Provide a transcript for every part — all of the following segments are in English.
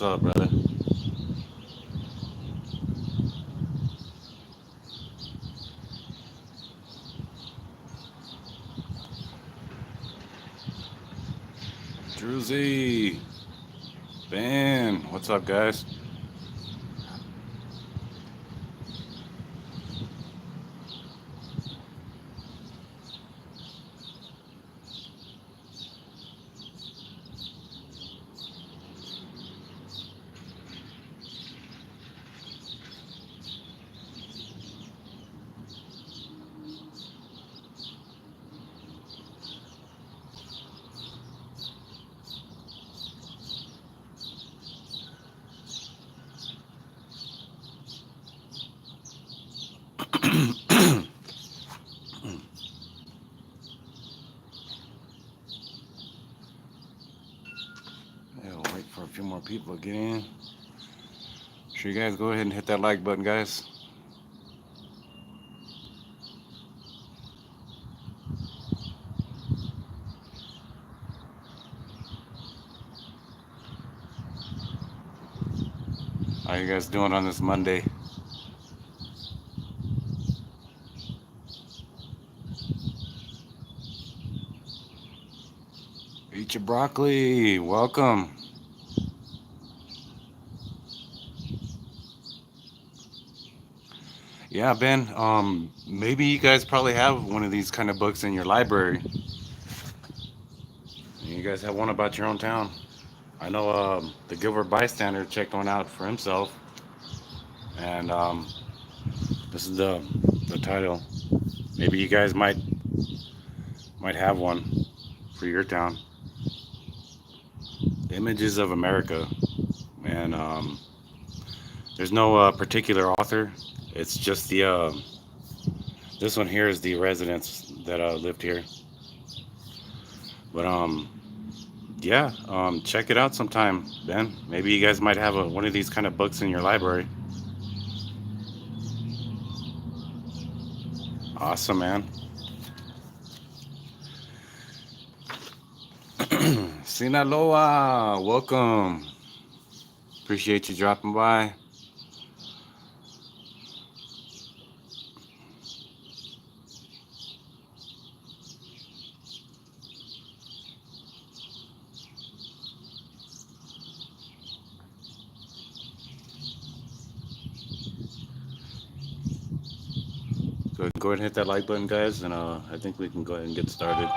What's up, brother? Druzy, Ben, what's up, guys? Yeah, we'll wait for a few more people to get in. Sure, you guys go ahead and hit that like button, guys. How you guys doing on this Monday? Eat your broccoli. Welcome. Yeah, Ben. Maybe you guys probably have one of these kind of books in your library. You guys have one about your own town. I know the Gilbert Bystander checked one out for himself, and this is the title. Maybe you guys might have one for your town. Images of America, and there's no particular author. It's just the this one here is the residents that lived here. But yeah, check it out sometime, Ben. Maybe you guys might have one of these kind of books in your library. Awesome, man. Sinaloa, welcome. Appreciate you dropping by. Go ahead and hit that like button, guys, and I think we can go ahead and get started.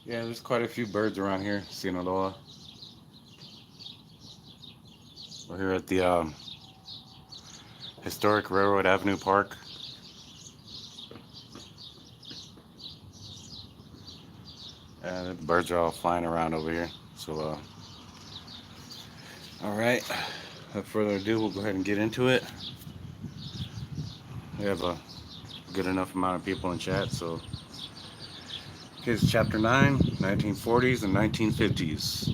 Yeah, there's quite a few birds around here, Sinaloa. We're here at the historic Railroad Avenue Park. And the birds are all flying around over here. So, all right. Without further ado, we'll go ahead and get into it. We have a good enough amount of people in chat, so here's chapter 9, 1940s and 1950s.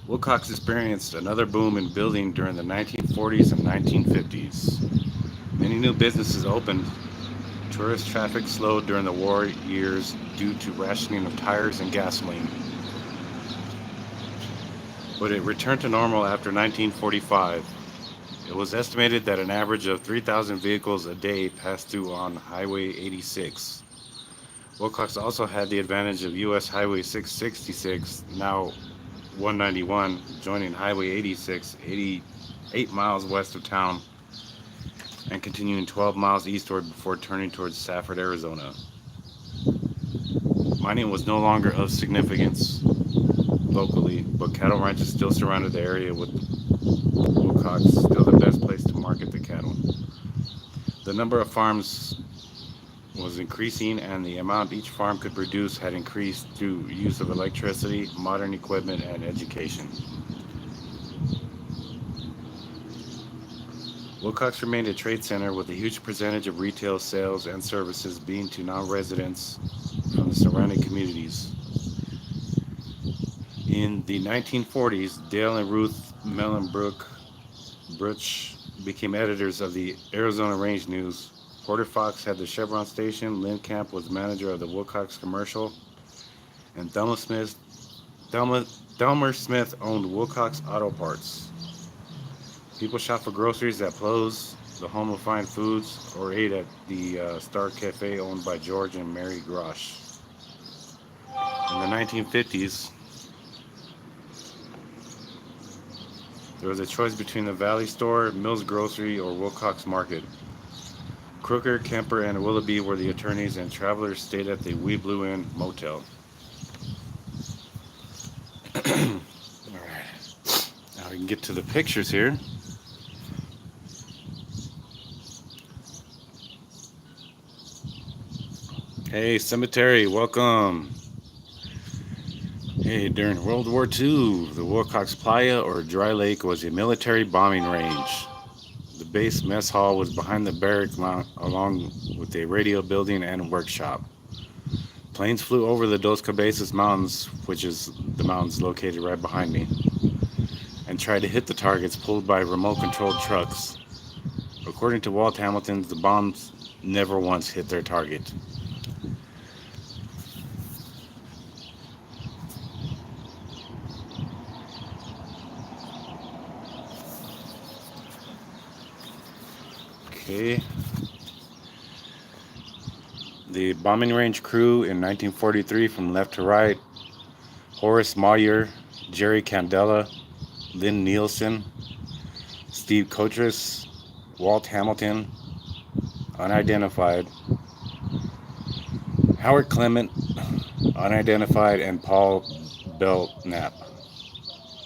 Wilcox experienced another boom in building during the 1940s and 1950s. Many new businesses opened. Tourist traffic slowed during the war years due to rationing of tires and gasoline. But it returned to normal after 1945. It was estimated that an average of 3,000 vehicles a day passed through on Highway 86. Wilcox also had the advantage of US Highway 666, now 191, joining Highway 86, 88 miles west of town, and continuing 12 miles eastward before turning towards Safford, Arizona. Mining was no longer of significance locally, but cattle ranches still surrounded the area, with Wilcox still the best place to market the cattle. The number of farms was increasing, and the amount each farm could produce had increased through use of electricity, modern equipment, and education. Wilcox remained a trade center, with a huge percentage of retail sales and services being to non-residents from the surrounding communities. In the 1940s, Dale and Ruth Mellenbrook Bruch became editors of the Arizona Range News. Porter Fox had the Chevron station. Lynn Camp was manager of the Wilcox commercial, and Delmer Smith owned Wilcox Auto Parts. People shopped for groceries at Plo's, the home of fine foods, or ate at the Star Cafe owned by George and Mary Grosh. In the 1950s, there was a choice between the Valley Store, Mills Grocery, or Wilcox Market. Crooker, Kemper, and Willoughby were the attorneys, and travelers stayed at the We Blue Inn Motel. Alright, now we can get to the pictures here. Hey, Cemetery, welcome. Hey, during World War II, the Wilcox Playa, or Dry Lake, was a military bombing range. The base mess hall was behind the barrack mount, along with a radio building and workshop. Planes flew over the Dos Cabezas Mountains, which is the mountains located right behind me, and tried to hit the targets pulled by remote-controlled trucks. According to Walt Hamilton, the bombs never once hit their target. Okay. The bombing range crew in 1943 from left to right: Horace Moyer, Jerry Candela, Lynn Nielsen, Steve Coutras, Walt Hamilton, unidentified, Howard Clement, unidentified, and Paul Belknap.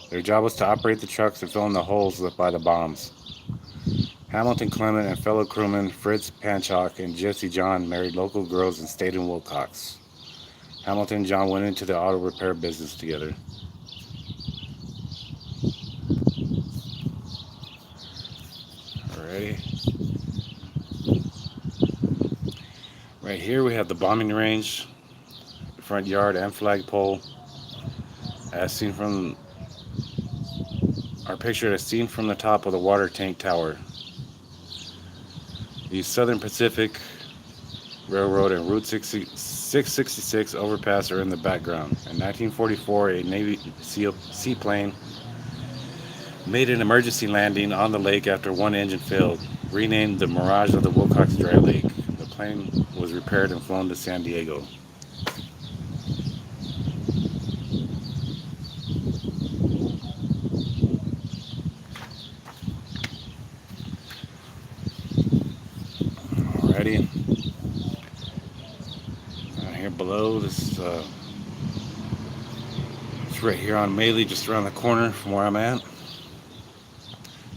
Their job was to operate the trucks and fill in the holes left by the bombs. Hamilton, Clement, and fellow crewmen Fritz Panchak and Jesse John married local girls and stayed in Wilcox. Hamilton and John went into the auto repair business together. Alrighty. Right here we have the bombing range, the front yard and flagpole, as seen from our picture, as seen from the top of the water tank tower. The Southern Pacific Railroad and Route 666 overpass are in the background. In 1944, a Navy seaplane made an emergency landing on the lake after one engine failed, renamed the Mirage of the Wilcox Dry Lake. The plane was repaired and flown to San Diego. Alrighty. Here below, this it's right here on Maley, just around the corner from where I'm at.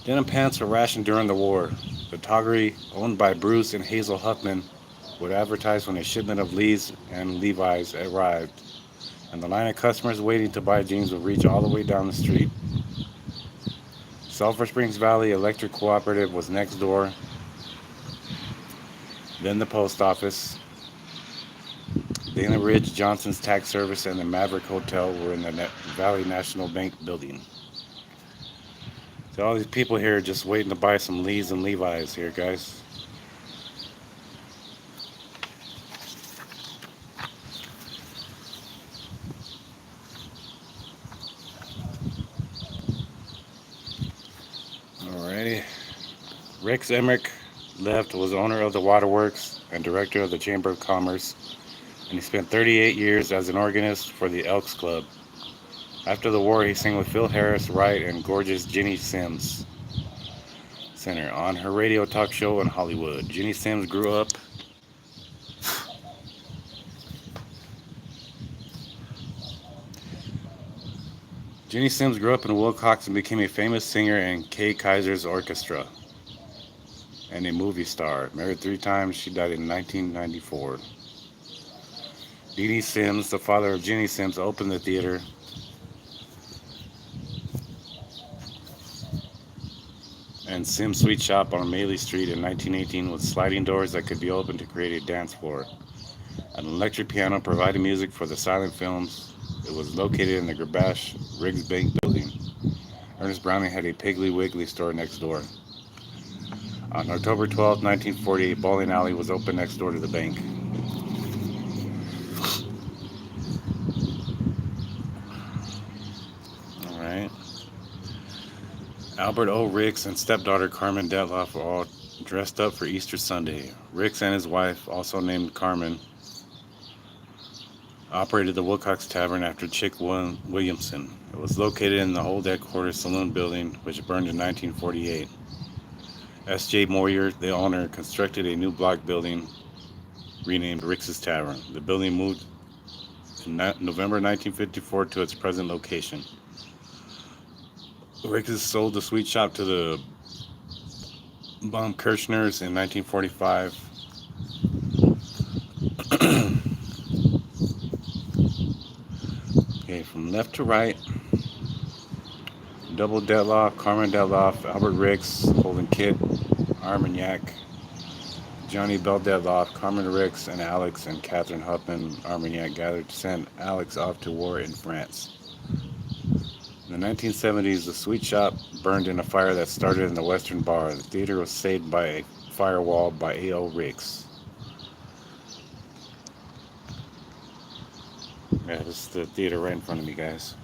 Denim pants were rationed during the war. The toggery, owned by Bruce and Hazel Huffman, would advertise when a shipment of Lee's and Levi's arrived, and the line of customers waiting to buy jeans would reach all the way down the street. Sulphur Springs Valley Electric Cooperative was next door, then the post office. Dana Ridge Johnson's Tax Service and the Maverick Hotel were in the Valley National Bank building. So all these people here are just waiting to buy some Lee's and Levi's here, guys. Alrighty. Rex Emmerich left, was owner of the Waterworks and director of the Chamber of Commerce, and he spent 38 years as an organist for the Elks Club. After the war, he sang with Phil Harris, Wright, and gorgeous Ginny Sims Center on her radio talk show in Hollywood. Ginny Sims grew up in Wilcox and became a famous singer in Kay Kaiser's orchestra and a movie star. Married 3 times, she died in 1994. Dee Dee Sims, the father of Ginny Sims, opened the theater. And Sims Sweet Shop on Maley Street in 1918 with sliding doors that could be opened to create a dance floor. An electric piano provided music for the silent films. It was located in the Grabash Riggs Bank building. Ernest Browning had a Piggly Wiggly store next door. On October 12, 1948, bowling alley was opened next door to the bank. All right. Albert O. Ricks and stepdaughter Carmen Detloff were all dressed up for Easter Sunday. Ricks and his wife, also named Carmen, operated the Wilcox Tavern after Chick Williamson. It was located in the old headquarters saloon building, which burned in 1948. S.J. Moyer, the owner, constructed a new block building renamed Rick's Tavern. The building moved in November 1954 to its present location. Rick's sold the sweet shop to the Baumkirchners in 1945. Okay, from left to right, Double Detloff, Carmen Detloff, Albert Ricks, Holden Kitt, Armagnac, Johnny Bell Detloff, Carmen Ricks, and Alex and Catherine Huffman Armagnac gathered to send Alex off to war in France. In the 1970s, the sweet shop burned in a fire that started in the Western Bar. The theater was saved by a firewall by A.O. Ricks. Yeah, this is the theater right in front of me, guys.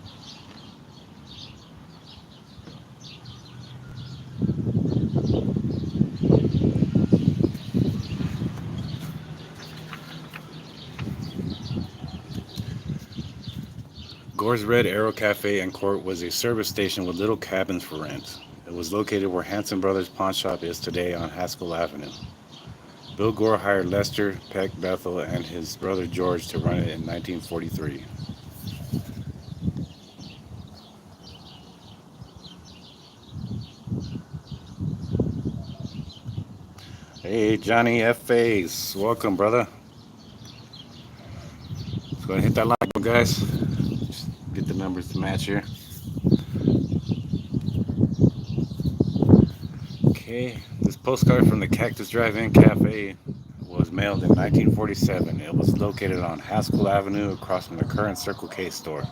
Gore's Red Arrow Cafe and Court was a service station with little cabins for rent. It was located where Hanson Brothers Pawn Shop is today on Haskell Avenue. Bill Gore hired Lester Peck Bethel and his brother George to run it in 1943. Hey, Johnny F. Face. Welcome, brother. Let's go ahead and hit that like button, guys. Just get the numbers to match here. Okay, this postcard from the Cactus Drive-In Cafe was mailed in 1947. It was located on Haskell Avenue across from the current Circle K store.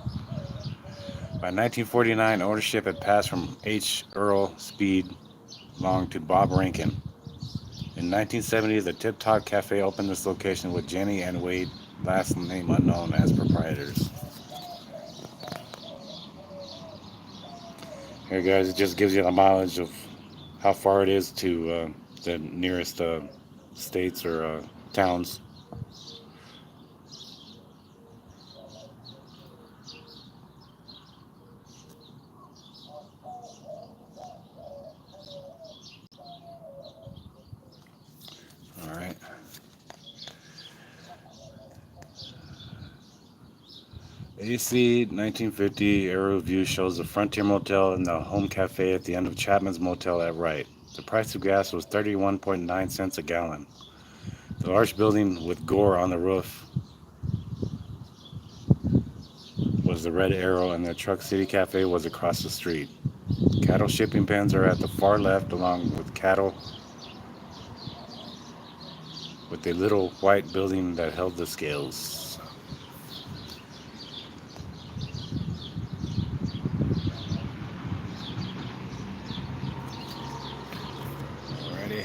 By 1949, ownership had passed from H. Earl Speed Long to Bob Rankin. In 1970, the Tip Top Cafe opened this location with Jenny and Wade, last name unknown, as proprietors. Here, guys, it just gives you the mileage of how far it is to the nearest states or towns. All right. AC 1950 aerial view shows the Frontier Motel and the Home Cafe at the end of Chapman's Motel at right. The price of gas was 31.9 cents a gallon. The large building with Gore on the roof was the Red Arrow, and the Truck City Cafe was across the street. Cattle shipping pens are at the far left, along with cattle, with a little white building that held the scales. Alrighty.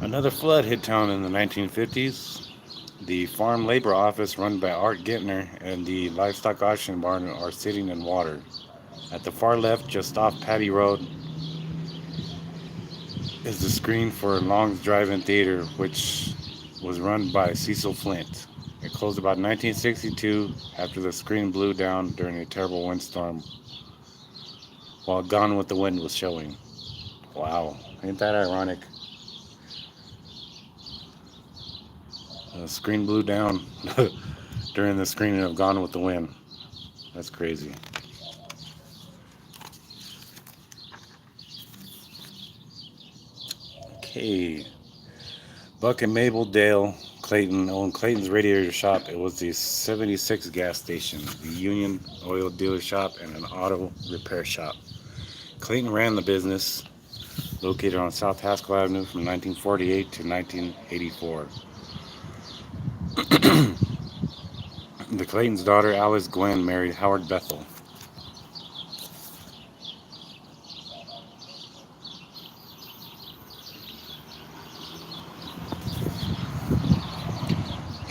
Another flood hit town in the 1950s. The farm labor office run by Art Gintner and the livestock auction barn are sitting in water. At the far left, just off Patty Road, is the screen for Long's Drive-In Theater, which was run by Cecil Flint. It closed about 1962 after the screen blew down during a terrible windstorm while Gone with the Wind was showing. Wow, ain't that ironic? The screen blew down during the screening of Gone with the Wind. That's crazy. Okay. Buck and Mabel Dale Clayton owned Clayton's Radiator Shop. It was the 76 gas station, the Union Oil dealer shop, and an auto repair shop. Clayton ran the business, located on South Haskell Avenue from 1948 to 1984. The Clayton's daughter, Alice Gwen, married Howard Bethel.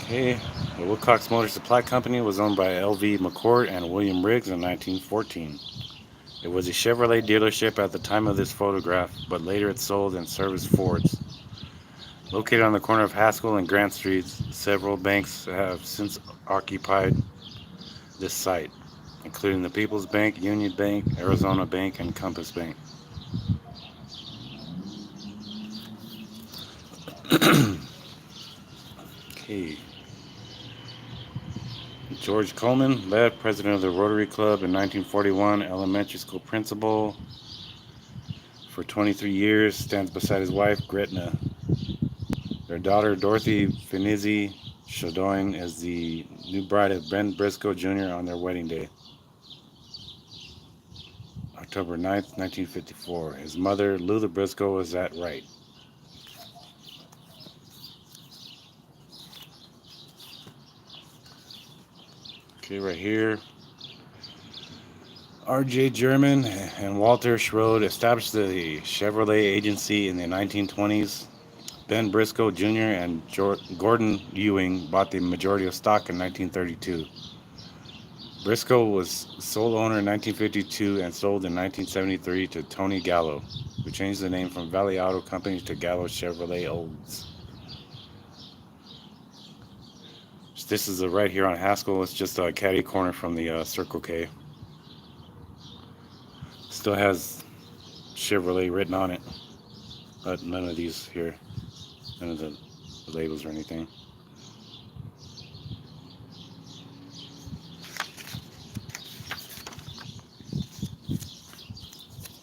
Okay, the Wilcox Motor Supply Company was owned by L.V. McCord and William Riggs in 1914. It was a Chevrolet dealership at the time of this photograph, but later it sold and serviced Fords. Located on the corner of Haskell and Grant Streets, several banks have since occupied this site, including the People's Bank, Union Bank, Arizona Bank, and Compass Bank. Okay. George Coleman, led president of the Rotary Club in 1941, elementary school principal for 23 years, stands beside his wife, Gretna. Their daughter, Dorothy Finizzi Shadoin, is the new bride of Ben Briscoe Jr. on their wedding day, October 9th, 1954. His mother, Luther Briscoe, was at right. Okay, right here. R.J. German and Walter Schroed established the Chevrolet agency in the 1920s. Ben Briscoe Jr. and Gordon Ewing bought the majority of stock in 1932. Briscoe was sole owner in 1952 and sold in 1973 to Tony Gallo, who changed the name from Valley Auto Company to Gallo Chevrolet Olds. This is right here on Haskell. It's just a catty corner from the Circle K. Still has Chevrolet written on it, but none of these here, none of the labels or anything.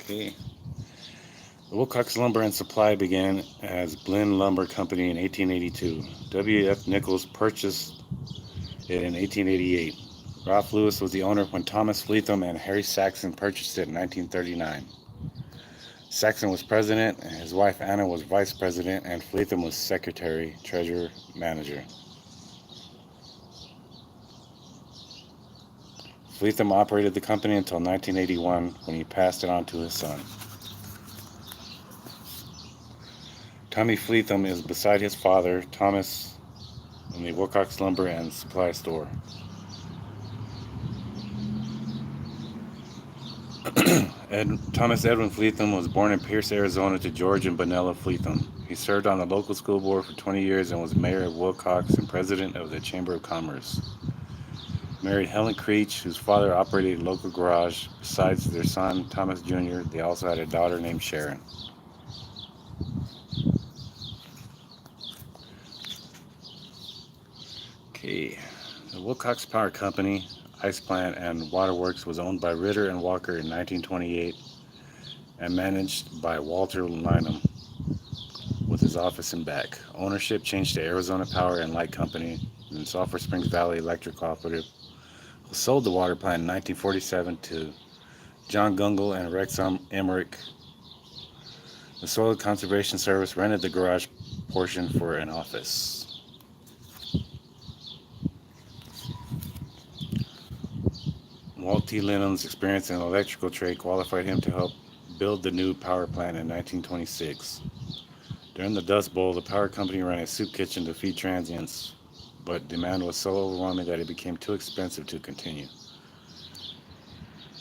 Okay. The Wilcox Lumber and Supply began as Blinn Lumber Company in 1882. W.F. Nichols purchased it in 1888. Ralph Lewis was the owner when Thomas Fleetham and Harry Saxon purchased it in 1939. Saxon was president, and his wife Anna was vice president, and Fleetham was secretary, treasurer, manager. Fleetham operated the company until 1981 when he passed it on to his son. Tommy Fleetham is beside his father, Thomas, in the Wilcox Lumber and Supply store. Thomas Edwin Fleetham was born in Pierce, Arizona to George and Benella Fleetham. He served on the local school board for 20 years and was mayor of Wilcox and president of the Chamber of Commerce. Married Helen Creech, whose father operated a local garage. Besides their son, Thomas Jr., they also had a daughter named Sharon. Okay, the Wilcox Power Company, ice plant, and waterworks was owned by Ritter and Walker in 1928 and managed by Walter Lynham with his office in back. Ownership changed to Arizona Power and Light Company and Sulphur Springs Valley Electric Cooperative, who sold the water plant in 1947 to John Gungle and Rex Emmerich. The Soil Conservation Service rented the garage portion for an office. Walt T. Lynham's experience in the electrical trade qualified him to help build the new power plant in 1926. During the Dust Bowl, the power company ran a soup kitchen to feed transients, but demand was so overwhelming that it became too expensive to continue.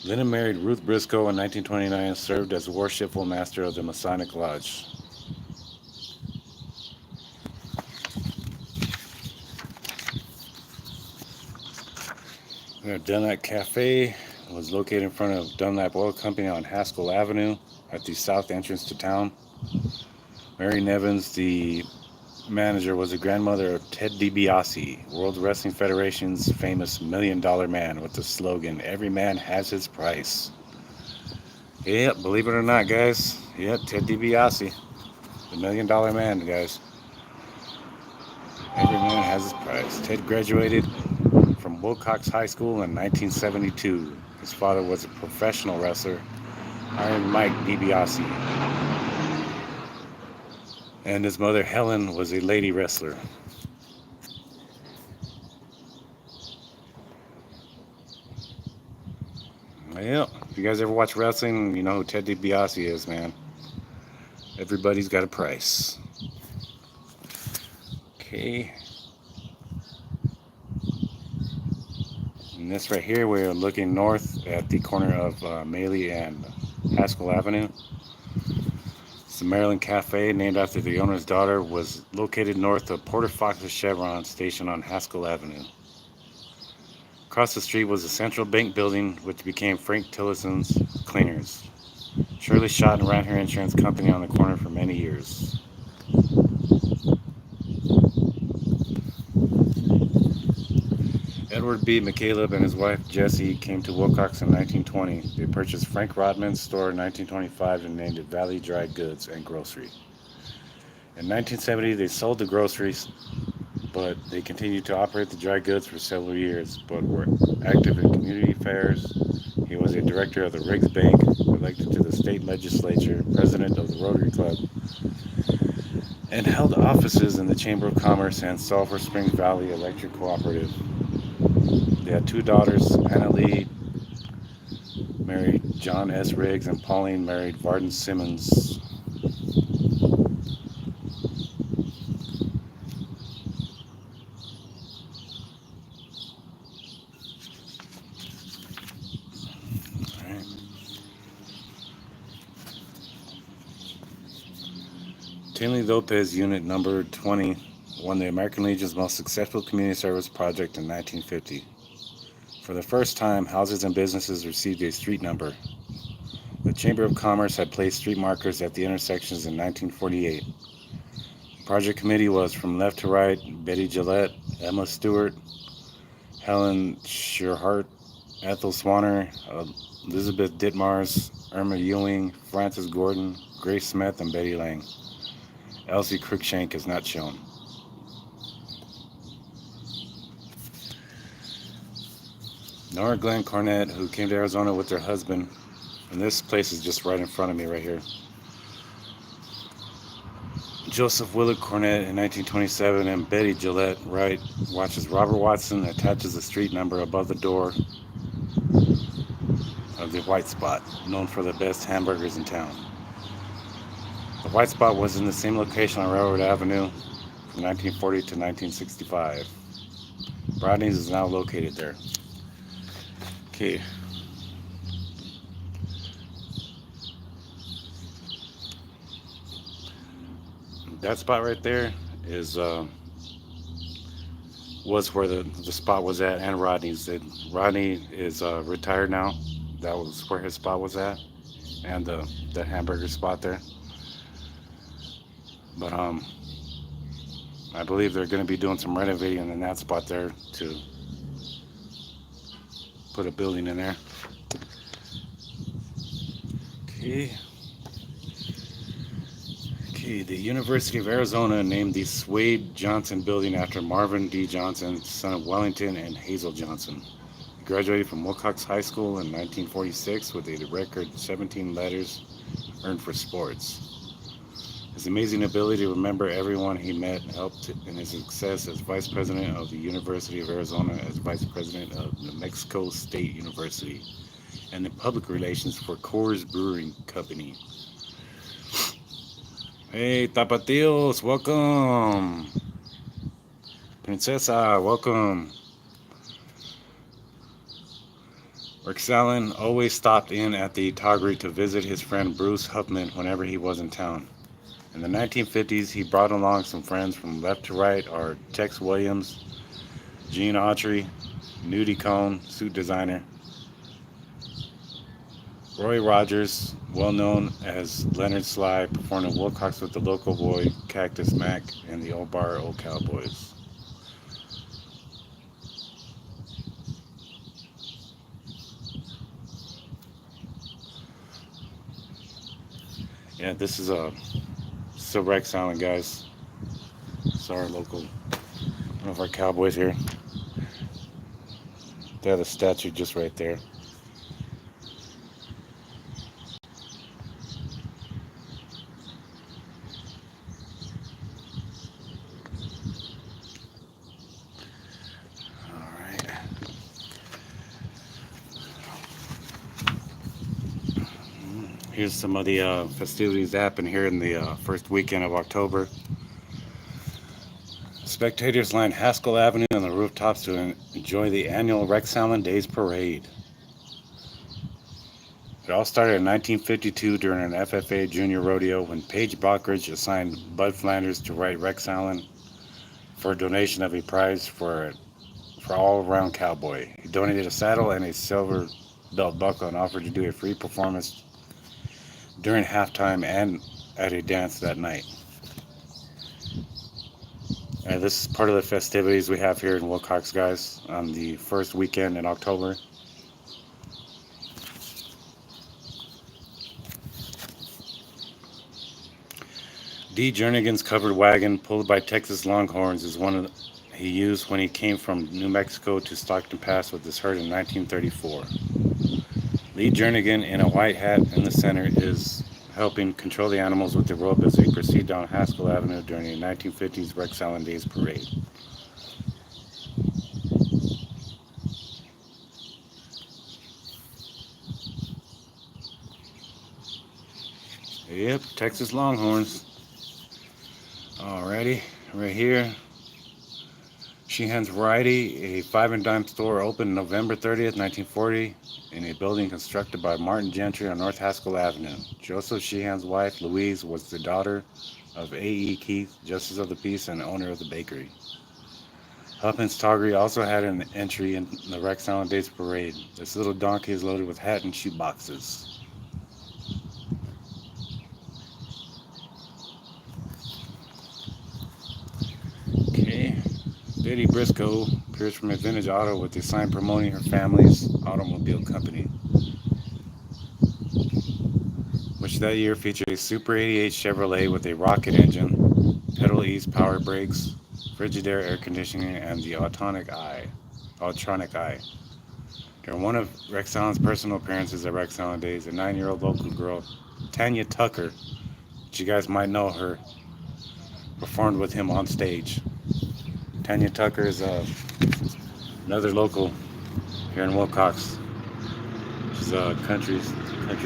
Lynham married Ruth Briscoe in 1929 and served as worshipful master of the Masonic Lodge. Dunlap Cafe was located in front of Dunlap Oil Company on Haskell Avenue at the south entrance to town. Mary Nevins, the manager, was the grandmother of Ted DiBiase, World Wrestling Federation's famous $1 Million Man, with the slogan, "Every man has his price." Yep, believe it or not, guys. Yep, Ted DiBiase, the $1 Million Man, guys. Every man has his price. Ted graduated from Wilcox High School in 1972. His father was a professional wrestler, Iron Mike DiBiase, and his mother Helen was a lady wrestler. Yeah, if you guys ever watch wrestling, you know who Ted DiBiase is, man. Everybody's got a price. Okay. And this right here, we're looking north at the corner of Maley and Haskell Avenue. It's the Maryland Cafe, named after the owner's daughter, was located north of Porter Fox's Chevron station on Haskell Avenue. Across the street was the Central Bank building, which became Frank Tillison's Cleaners. Shirley shot and ran her insurance company on the corner for many years. Edward B. McCaleb and his wife Jessie came to Wilcox in 1920. They purchased Frank Rodman's store in 1925 and named it Valley Dry Goods and Grocery. In 1970, they sold the groceries, but they continued to operate the dry goods for several years, but were active in community affairs. He was a director of the Riggs Bank, elected to the state legislature, president of the Rotary Club, and held offices in the Chamber of Commerce and Sulphur Springs Valley Electric Cooperative. They had two daughters. Anna Lee married John S. Riggs, and Pauline married Varden Simmons. Right. Tinley Lopez Unit Number 20 won the American Legion's most successful community service project in 1950. For the first time, houses and businesses received a street number. The Chamber of Commerce had placed street markers at the intersections in 1948. The project committee was from left to right: Betty Gillette, Emma Stewart, Helen Sherhart, Ethel Swanner, Elizabeth Ditmars, Irma Ewing, Frances Gordon, Grace Smith, and Betty Lang. Elsie Cruikshank is not shown. Nora Glenn Cornett, who came to Arizona with her husband, and this place is just right in front of me right here. Joseph Willard Cornett in 1927, and Betty Gillette Wright watches Robert Watson attaches a street number above the door of the White Spot, known for the best hamburgers in town. The White Spot was in the same location on Railroad Avenue from 1940 to 1965. Rodney's is now located there. Okay. That spot right there is was where the spot was at, and Rodney's. Rodney is retired now. That was where his spot was at, and the hamburger spot there. But I believe they're going to be doing some renovating in that spot there to put a building in there. Okay. The University of Arizona named the Suede Johnson building after Marvin D. Johnson, son of Wellington and Hazel Johnson. He graduated from Wilcox High School in 1946 with a record 17 letters earned for sports. His amazing ability to remember everyone he met helped in his success as vice president of the University of Arizona, as vice president of New Mexico State University, and in public relations for Coors Brewing Company. Hey, Tapatíos, welcome. Princesa, welcome. Rexella always stopped in at the Toggery to visit his friend Bruce Huffman whenever he was in town. In the 1950s, he brought along some friends from left to right are Tex Williams, Gene Autry, Nudie Cohn, suit designer, Roy Rogers, well known as Leonard Sly, performed in Wilcox with the local boy Cactus Mac and the Old Bar Old Cowboys. Yeah, this is still Rex Island, guys. It's our local, one of our cowboys here. They have a statue just right there. Here's some of the festivities that happen here in the first weekend of October. Spectators line Haskell Avenue on the rooftops to enjoy the annual Rexella Days Parade. It all started in 1952 during an FFA junior rodeo when Paige Brockridge assigned Bud Flanders to ride Rexella for a donation of a prize for all-around cowboy. He donated a saddle and a silver belt buckle and offered to do a free performance during halftime and at a dance that night. And this is part of the festivities we have here in Wilcox, guys, on the first weekend in October. D. Jernigan's covered wagon, pulled by Texas Longhorns, is one he used when he came from New Mexico to Stockton Pass with his herd in 1934. Lee Jernigan, in a white hat in the center, is helping control the animals with the rope as they proceed down Haskell Avenue during the 1950s Rexella Days Parade. Yep, Texas Longhorns. Alrighty, right here. Sheehan's Variety, a 5 and dime store, opened November 30th, 1940, in a building constructed by Martin Gentry on North Haskell Avenue. Joseph Sheehan's wife, Louise, was the daughter of A.E. Keith, Justice of the Peace, and owner of the bakery. Huffman's Toggery also had an entry in the Rexella Days Parade. This little donkey is loaded with hat and shoe boxes. Okay. Betty Briscoe appears from a vintage auto with a sign promoting her family's automobile company, which that year featured a Super 88 Chevrolet with a rocket engine, pedal ease power brakes, Frigidaire air conditioning, and the Electronic Eye. During one of Rexella's personal appearances at Rexella Days, a 9-year-old local girl, Tanya Tucker, which you guys might know her, performed with him on stage. Tanya Tucker is another local here in Wilcox. She's a country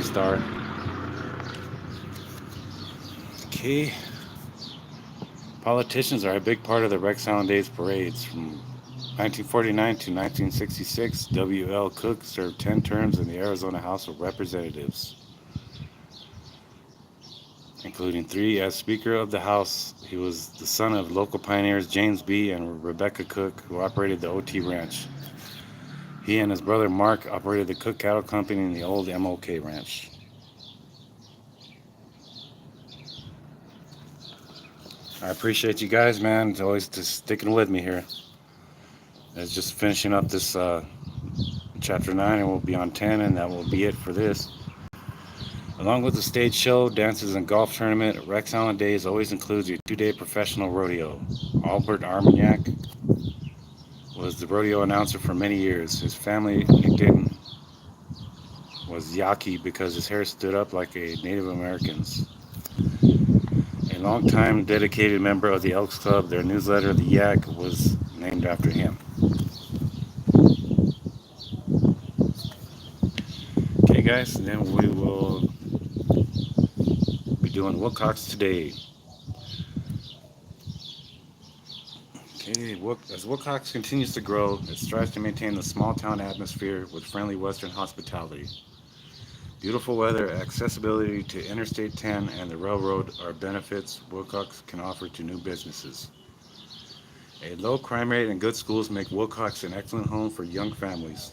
star. Okay. Politicians are a big part of the Rexella Days parades. From 1949 to 1966, W.L. Cook served 10 terms in the Arizona House of Representatives, including 3 as Speaker of the House. He was the son of local pioneers James B. and Rebecca Cook, who operated the OT Ranch. He and his brother Mark operated the Cook Cattle Company and the old MOK Ranch. I appreciate you guys, man. It's always just sticking with me here. It's just finishing up this chapter 9, and we'll be on 10, and that will be it for this. Along with the stage show, dances, and golf tournament, Rexella Days always includes a 2-day professional rodeo. Albert Armagnac was the rodeo announcer for many years. His family nickname was Yaki because his hair stood up like a Native American's. A longtime dedicated member of the Elks Club, their newsletter, The Yak, was named after him. Okay, guys, and then we will be doing Wilcox today. Okay, as Wilcox continues to grow, it strives to maintain the small town atmosphere with friendly Western hospitality. Beautiful weather, accessibility to Interstate 10 and the railroad are benefits Wilcox can offer to new businesses. A low crime rate and good schools make Wilcox an excellent home for young families.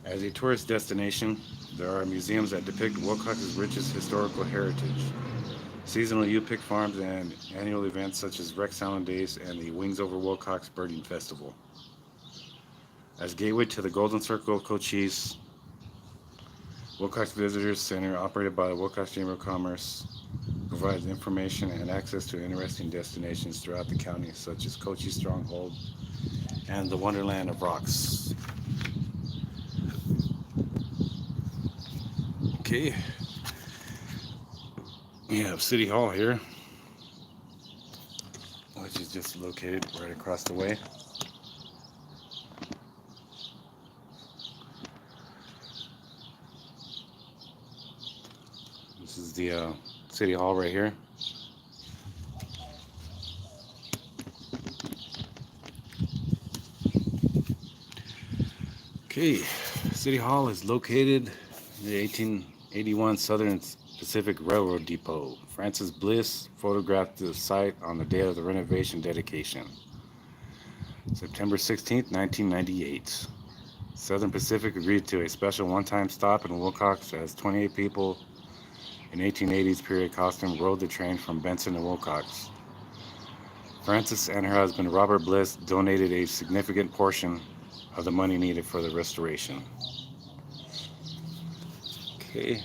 As a tourist destination, there are museums that depict Wilcox's richest historical heritage, seasonal U-Pick farms, and annual events such as Rexella Days and the Wings Over Wilcox Birding Festival. As gateway to the Golden Circle of Cochise, Wilcox Visitors Center, operated by the Wilcox Chamber of Commerce, provides information and access to interesting destinations throughout the county, such as Cochise Stronghold and the Wonderland of Rocks. Okay, we have City Hall here, which is just located right across the way. the City Hall right here. Okay, City Hall is located in the 1881 Southern Pacific Railroad Depot. Francis Bliss photographed the site on the day of the renovation dedication, September 16th, 1998. Southern Pacific agreed to a special one-time stop in Wilcox as 28 people in 1880s period costume rode the train from Benson to Wilcox. Frances and her husband Robert Bliss donated a significant portion of the money needed for the restoration. Okay.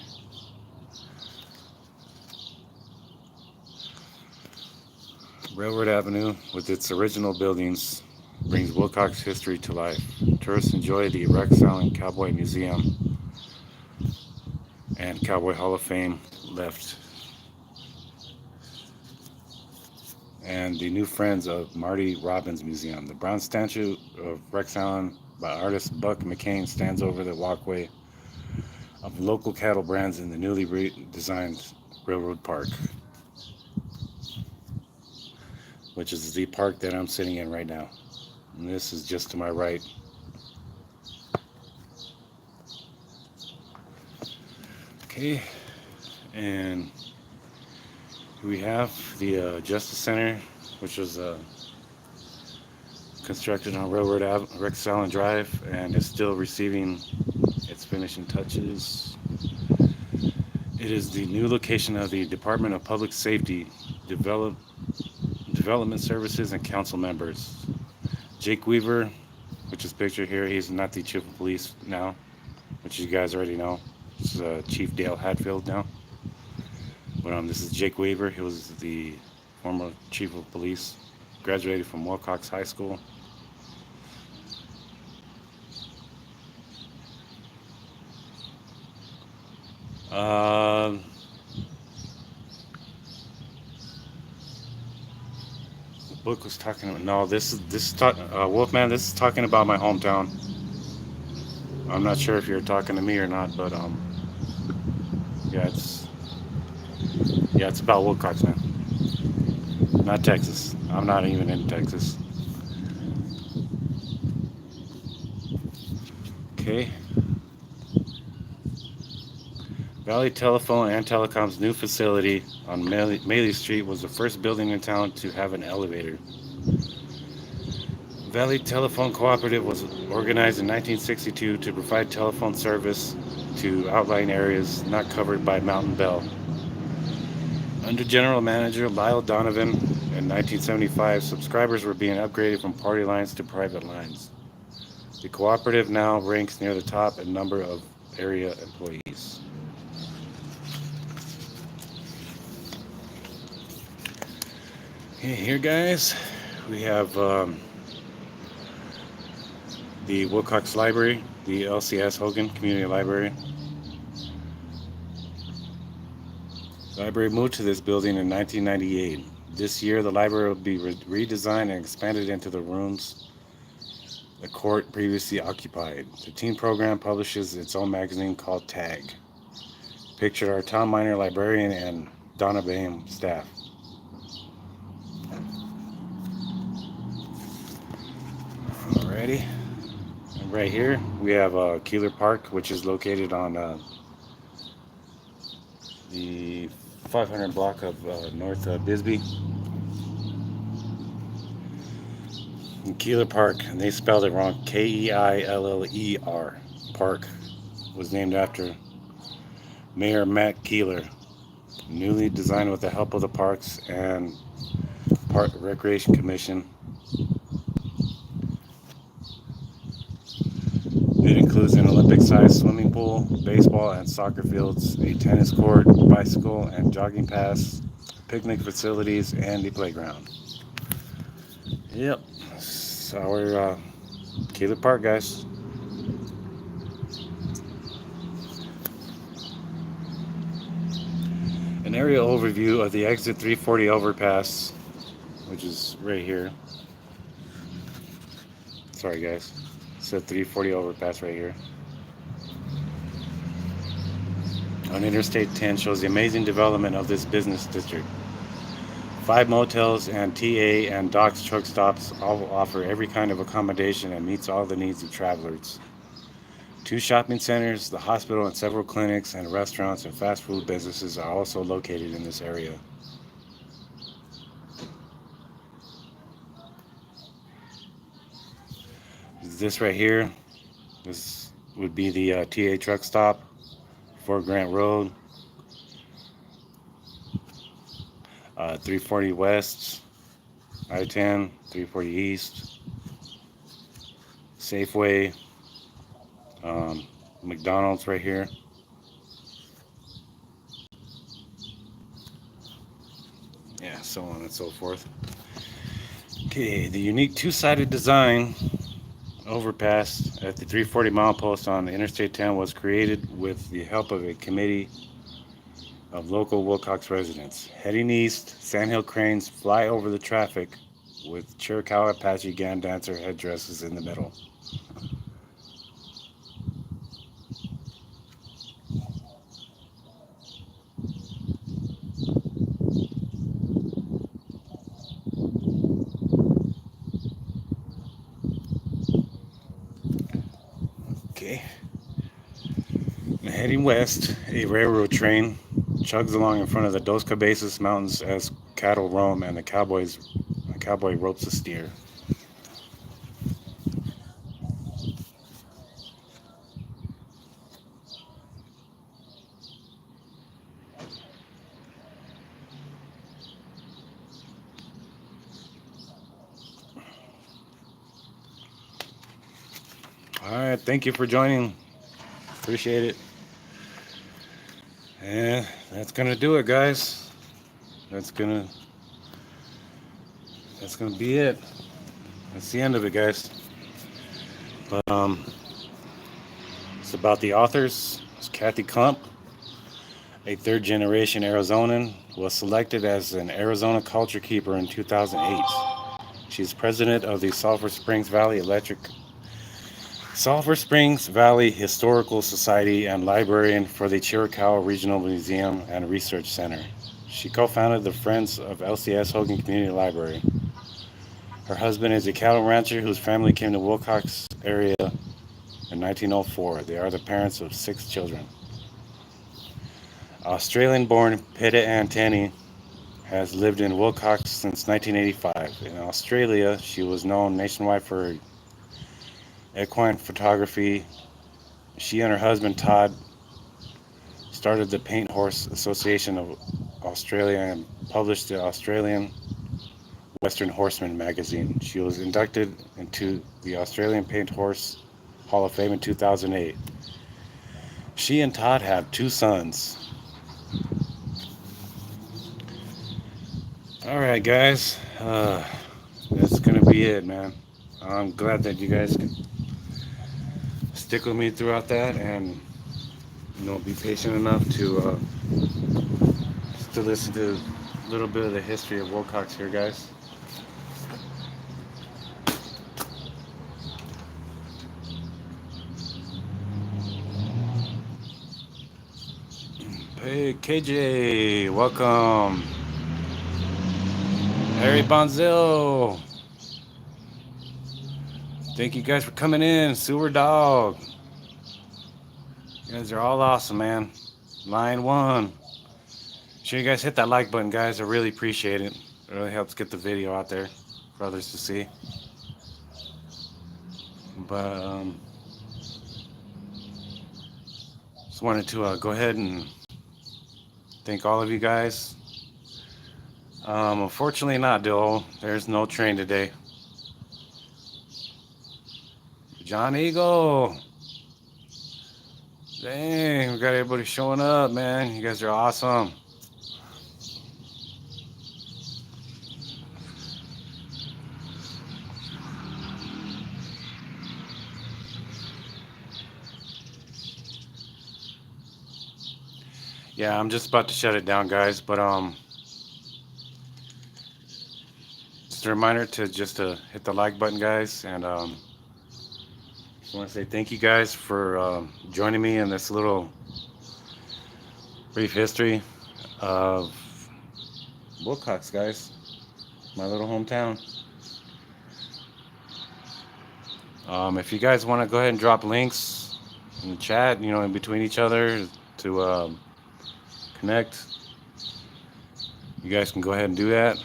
Railroad Avenue, with its original buildings, brings Wilcox history to life. Tourists enjoy the Rexella Cowboy Museum and Cowboy Hall of Fame left, and the New Friends of Marty Robbins Museum. The bronze statue of Rex Allen by artist Buck McCain stands over the walkway of local cattle brands in the newly redesigned Railroad Park, which is the park that I'm sitting in right now. And this is just to my right. Okay, and we have the Justice Center, which was constructed on Railroad Rex Allen Drive and is still receiving its finishing touches. It is the new location of the Department of Public Safety, Development Services, and council members. Jake Weaver, which is pictured here, he's not the chief of police now, which you guys already know. It's Chief Dale Hatfield now. But this is Jake Weaver. He was the former chief of police, graduated from Wilcox High School. The book was talking about, no, Wolfman, this is talking about my hometown. I'm not sure if you're talking to me or not, but yeah, it's about Wilcox, man. Not Texas. I'm not even in Texas. Okay. Valley Telephone and Telecom's new facility on Maley Street was the first building in town to have an elevator. Valley Telephone Cooperative was organized in 1962 to provide telephone service to outlying areas not covered by Mountain Bell. Under General Manager Lyle Donovan in 1975, subscribers were being upgraded from party lines to private lines. The cooperative now ranks near the top in number of area employees. Okay, here, guys, we have the Wilcox Library, the LCS Hogan Community Library. The library moved to this building in 1998. This year, the library will be redesigned and expanded into the rooms the court previously occupied. The teen program publishes its own magazine called Tag. Pictured are Tom Miner, librarian, and Donna Bain, staff. Alrighty. And right here, we have Keeler Park, which is located on the 500 block of North Bisbee. In Keeler Park, and they spelled it wrong, Keiller, Park, was named after Mayor Matt Keeler. Newly designed with the help of the Parks and Park Recreation Commission. It includes an Olympic-sized swimming pool, baseball and soccer fields, a tennis court, bicycle and jogging paths, picnic facilities, and a playground. Yep, it's our Keeler Park, guys. An aerial overview of the exit 340 overpass, which is right here. Sorry, guys. It's a 340 overpass right here. on Interstate 10 shows the amazing development of this business district. 5 motels and TA and docks truck stops all offer every kind of accommodation and meets all the needs of travelers. 2 shopping centers, the hospital, and several clinics and restaurants and fast food businesses are also located in this area. This right here, this would be the TA truck stop, Fort Grant Road, 340 West, I-10, 340 East, Safeway, McDonald's right here. Yeah, so on and so forth. Okay, the unique two-sided design overpass at the 340 milepost on Interstate 10 was created with the help of a committee of local Wilcox residents. Heading east, sandhill cranes fly over the traffic with Chiricahua Apache Gan dancer headdresses in the middle. Okay. Heading west, a railroad train chugs along in front of the Dos Cabezas Mountains as cattle roam and the cowboy ropes a steer. Alright, thank you for joining. Appreciate it. And that's gonna do it, guys. That's gonna be it. That's the end of it, guys. But it's about the authors. It's Kathy Clump, a third-generation Arizonan, was selected as an Arizona Culture Keeper in 2008. She's president of the Sulphur Springs Valley Historical Society and librarian for the Chiricahua Regional Museum and Research Center. She co-founded the Friends of LCS Hogan Community Library. Her husband is a cattle rancher whose family came to Wilcox area in 1904. They are the parents of 6 children. Australian-born Peta Antani has lived in Wilcox since 1985. In Australia, she was known nationwide for equine photography. She and her husband Todd started the Paint Horse Association of Australia and published the Australian Western Horseman magazine. She was inducted into the Australian Paint Horse Hall of Fame in 2008. She and Todd have 2 sons. Alright, guys, that's gonna be it, man. I'm glad that you guys could stick with me throughout that and be patient enough to listen to a little bit of the history of Wilcox here, guys. Hey KJ, welcome. Harry Bonzil, thank you guys for coming in. Sewer Dog, you guys are all awesome, man. Line 1, sure you guys hit that like button, guys. I really appreciate it. It really helps get the video out there for others to see. But just wanted to go ahead and thank all of you guys. Unfortunately not, Dill. There's no train today. John Eagle. Dang, we got everybody showing up, man. You guys are awesome. Yeah, I'm just about to shut it down, guys, but just a reminder to hit the like button, guys, and just want to say thank you guys for joining me in this little brief history of Wilcox, guys. My little hometown. If you guys want to go ahead and drop links in the chat, you know, in between each other to connect, you guys can go ahead and do that.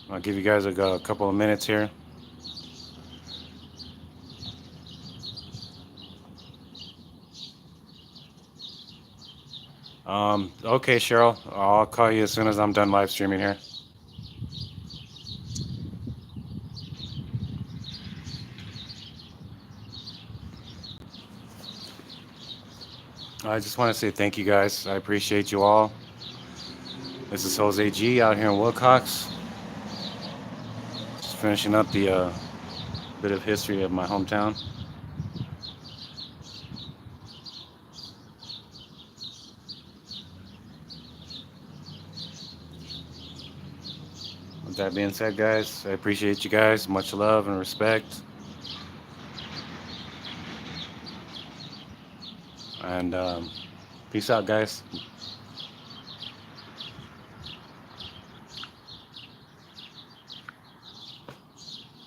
I'll give you guys a couple of minutes here. Okay, Cheryl, I'll call you as soon as I'm done live streaming here. I just want to say thank you guys. I appreciate you all. This is Jose G out here in Wilcox. Just finishing up the bit of history of my hometown. With that being said, guys, I appreciate you guys. Much love and respect. And peace out, guys.